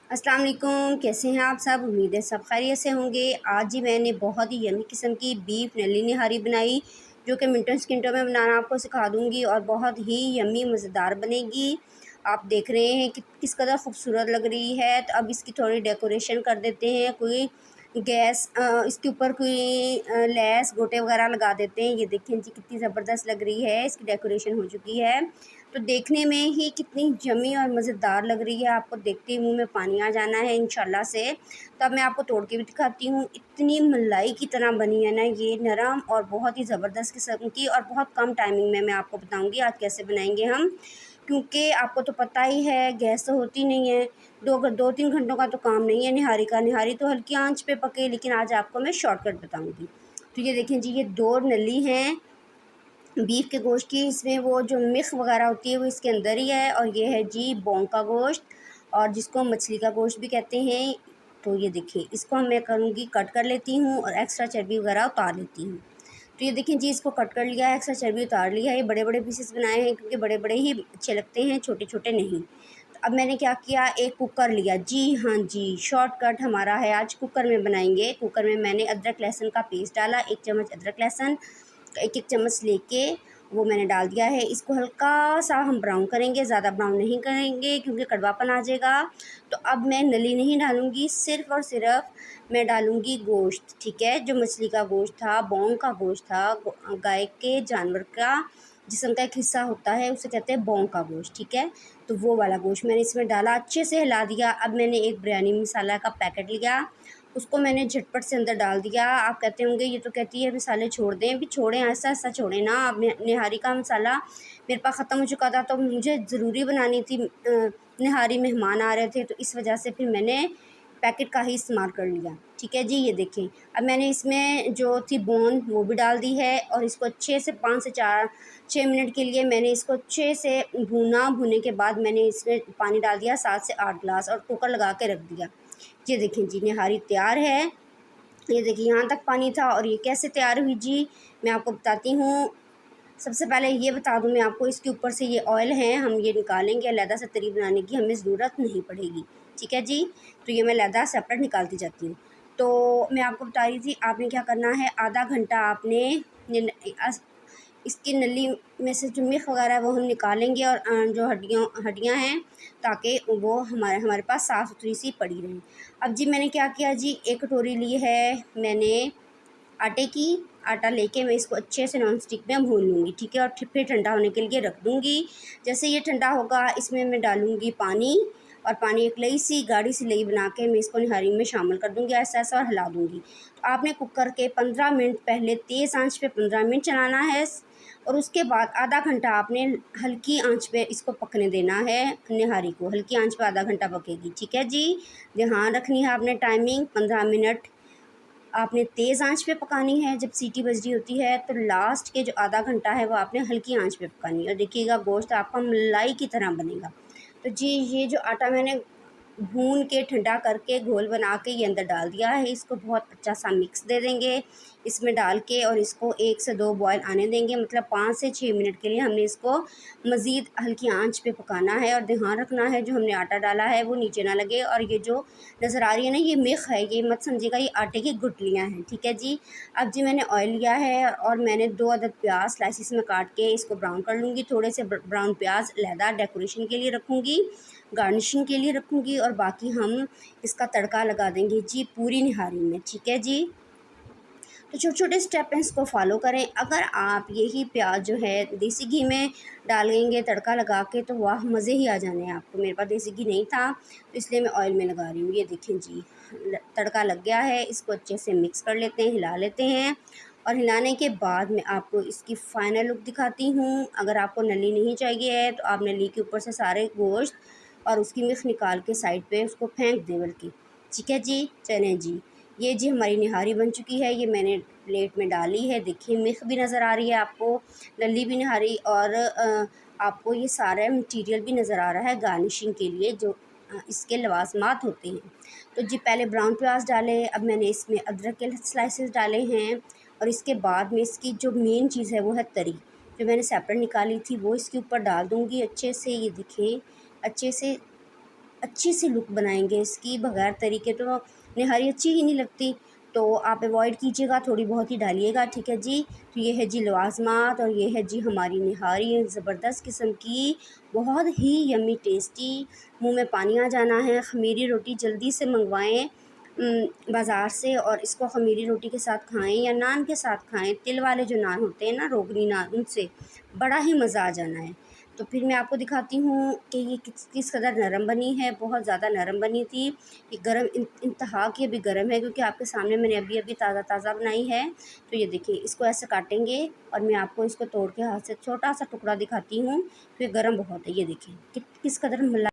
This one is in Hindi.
अस्सलाम वालेकुम, कैसे हैं आप सब। उम्मीद है सब खैरियत से होंगे। आज ही मैंने बहुत ही यमी किस्म की बीफ नली निहारी बनाई, जो कि मिनटों सेकंडों में बनाना आपको सिखा दूंगी और बहुत ही यमी मज़ेदार बनेगी। आप देख रहे हैं कि किस कदर खूबसूरत लग रही है। तो अब इसकी थोड़ी डेकोरेशन कर देते हैं। कोई इसके ऊपर कोई लेस गोटे वगैरह लगा देते हैं। ये देखें जी कितनी ज़बरदस्त लग रही है, इसकी डेकोरेशन हो चुकी है। तो देखने में ही कितनी यम्मी और मज़ेदार लग रही है, आपको देखते ही मुंह में पानी आ जाना है इंशाल्लाह से। तो अब मैं आपको तोड़ के भी दिखाती हूँ। इतनी मलाई की तरह बनी है ना ये, नरम और बहुत ही ज़बरदस्त किस्म की। और बहुत कम टाइमिंग में मैं आपको बताऊँगी आज कैसे बनाएंगे हम, क्योंकि आपको तो पता ही है गैस तो होती नहीं है। 2-3 घंटों का तो काम नहीं है निहारी का। निहारी तो हल्की आंच पे पके, लेकिन आज आपको मैं शॉर्टकट बताऊँगी। तो ये देखें जी, ये 2 नली हैं बीफ के गोश्त की। इसमें वो जो मिख वगैरह होती है वो इसके अंदर ही है। और ये है जी बोंग का गोश्त, और जिसको मछली का गोश्त भी कहते हैं। तो ये देखिए, इसको मैं करूँगी कट कर लेती हूँ और एक्स्ट्रा चर्बी वगैरह उतार लेती हूँ। तो ये देखिए जी, इसको कट कर लिया है, एक्स्ट्रा चर्बी उतार लिया है। ये बड़े बड़े पीसेस बनाए हैं क्योंकि बड़े बड़े ही अच्छे लगते हैं, छोटे छोटे नहीं। तो अब मैंने क्या किया, एक कुकर लिया। जी हाँ जी, शॉर्टकट हमारा है, आज कुकर में बनाएंगे। कुकर में मैंने अदरक लहसुन का पेस्ट डाला, 1 चम्मच अदरक लहसुन, 1-1 चम्मच लेके वो मैंने डाल दिया है। इसको हल्का सा हम ब्राउन करेंगे, ज़्यादा ब्राउन नहीं करेंगे क्योंकि कड़वापन आ जाएगा। तो अब मैं नली नहीं डालूँगी, सिर्फ़ और सिर्फ मैं डालूँगी गोश्त, ठीक है। जो मछली का गोश्त था, बोंग का गोश्त था, गाय के जानवर का जिस्म का एक हिस्सा होता है, उसे कहते हैं बोंग का गोश्त, ठीक है। तो वो वाला गोश्त मैंने इसमें डाला, अच्छे से हिला दिया। अब मैंने एक बिरयानी मसाला का पैकेट लिया, उसको मैंने झटपट से अंदर डाल दिया। आप कहते होंगे ये तो कहती है मसाले छोड़ दें, भी छोड़ें, ऐसा ऐसा छोड़ें ना। अब निहारी का मसाला मेरे पास ख़त्म हो चुका था, तो मुझे ज़रूरी बनानी थी। निहारी मेहमान आ रहे थे, तो इस वजह से फिर मैंने पैकेट का ही इस्तेमाल कर लिया, ठीक है जी। ये देखें, अब मैंने इसमें जो थी बोन वो भी डाल दी है और इसको अच्छे से 5 से 6 मिनट के लिए मैंने इसको अच्छे से भूना। भूनने के बाद मैंने इसमें पानी डाल दिया 7 से 8 गिलास और कुकर लगा के रख दिया। ये देखें जी, निहारी तैयार है। ये देखिए, यहाँ तक पानी था। और ये कैसे तैयार हुई जी, मैं आपको बताती हूँ। सबसे पहले ये बता दूँ मैं आपको, इसके ऊपर से ये ऑयल है, हम ये निकालेंगे। अलहदा से तरी बनाने की हमें ज़रूरत नहीं पड़ेगी, ठीक है जी। तो ये मैं अलहदा सेपरेट निकालती जाती हूँ। तो मैं आपको बता रही थी, आपने क्या करना है, आधा घंटा आपने इसकी नली में से जो मिख वगैरह है वो हम निकालेंगे, और जो हड्डियाँ हैं, ताकि वो हमारे पास साफ़ सुथरी सी पड़ी रहें। अब जी मैंने क्या किया जी, एक कटोरी ली है मैंने आटे की। आटा लेके मैं इसको अच्छे से नॉन स्टिक में भून लूँगी, ठीक है। और फिर ठंडा होने के लिए रख दूँगी। जैसे ये ठंडा होगा, इसमें मैं डालूँगी पानी। और पानी एक लई सी गाढ़ी सी लई बना के मैं इसको निहारी में शामिल कर दूँगी, ऐसा ऐसा, और हिला दूँगी। तो आपने कुकर के 15 मिनट पहले तेज़ आंच पे 15 मिनट चलाना है, और उसके बाद आधा घंटा आपने हल्की आंच पे इसको पकने देना है। निहारी को हल्की आंच पे आधा घंटा पकेगी, ठीक है जी। ध्यान रखनी है आपने टाइमिंग, 15 मिनट आपने तेज़ आंच पे पकानी है। जब सीटी बज रही होती है तो लास्ट के जो आधा घंटा है वो आपने हल्की आंच पे पकानी है। और देखिएगा गोश्त आपका मलाई की तरह बनेगा। तो जी, ये जो आटा मैंने भून के ठंडा करके घोल बना के ये अंदर डाल दिया है, इसको बहुत अच्छा सा मिक्स दे देंगे इसमें डाल के, और इसको 1 से 2 बॉयल आने देंगे। मतलब 5 से 6 मिनट के लिए हमने इसको मज़ीद हल्की आंच पे पकाना है। और ध्यान रखना है जो हमने आटा डाला है वो नीचे ना लगे। और ये जो नज़र आ रही है ना, ये मिख है, ये मत समझिएगा ये आटे की गुठलियाँ हैं, ठीक है जी। अब जी मैंने ऑयल लिया है और मैंने 2 अदद प्याज स्लाइसिस में काट के इसको ब्राउन कर लूँगी। थोड़े से ब्राउन प्याज अलहदा डेकोरेशन के लिए रखूँगी, गार्निशिंग के लिए रखूँगी, और बाकी हम इसका तड़का लगा देंगे जी पूरी निहारी में, ठीक है जी। तो छोटे छोटे स्टेप हैं, इसको फॉलो करें। अगर आप यही प्याज जो है देसी घी में डालेंगे तड़का लगा के, तो वाह मज़े ही आ जाने हैं आपको। मेरे पास देसी घी नहीं था, तो इसलिए मैं ऑयल में लगा रही हूँ। ये देखें जी, तड़का लग गया है। इसको अच्छे से मिक्स कर लेते हैं, हिला लेते हैं। और हिलाने के बाद मैं आपको इसकी फ़ाइनल लुक दिखाती हूँ। अगर आपको नली नहीं चाहिए है तो आप नली के ऊपर से सारे गोश्त और उसकी मिर्च निकाल के साइड पे उसको फेंक दें बल्कि, ठीक है जी। चलें जी, ये जी हमारी निहारी बन चुकी है। ये मैंने प्लेट में डाली है, देखिए मिर्च भी नज़र आ रही है आपको, नली भी निहारी, और आपको ये सारा मटीरियल भी नज़र आ रहा है गार्निशिंग के लिए जो इसके लवाजमात होते हैं। तो जी पहले ब्राउन प्याज डाले, अब मैंने इसमें अदरक के स्लाइसेस डाले हैं, और इसके बाद में इसकी जो मेन चीज़ है वो है तरी, जो मैंने सेपरेट निकाली थी वो इसके ऊपर डाल दूँगी अच्छे से। ये दिखें अच्छे से अच्छी सी लुक बनाएंगे इसकी। बगैर तरीके तो निहारी अच्छी ही नहीं लगती, तो आप अवॉइड कीजिएगा, थोड़ी बहुत ही डालिएगा, ठीक है जी। तो ये है जी लवाज़मात और ये है जी हमारी निहारी ज़बरदस्त किस्म की, बहुत ही यम्मी टेस्टी। मुंह में पानी आ जाना है। ख़मीरी रोटी जल्दी से मंगवाएं बाज़ार से और इसको ख़मीरी रोटी के साथ खाएं या नान के साथ खाएं। तिल वाले जो नान होते हैं ना, रोगनी नान, उनसे बड़ा ही मज़ा आ जाना है। तो फिर मैं आपको दिखाती हूँ कि ये किस कदर नरम बनी है। बहुत ज़्यादा नरम बनी थी। ये गरम इंतहा की अभी गरम है, क्योंकि आपके सामने मैंने अभी अभी ताज़ा ताज़ा बनाई है। तो ये देखिए, इसको ऐसे काटेंगे और मैं आपको इसको तोड़ के हाथ से छोटा सा टुकड़ा दिखाती हूँ। तो ये गरम बहुत है, ये देखिए किस कदर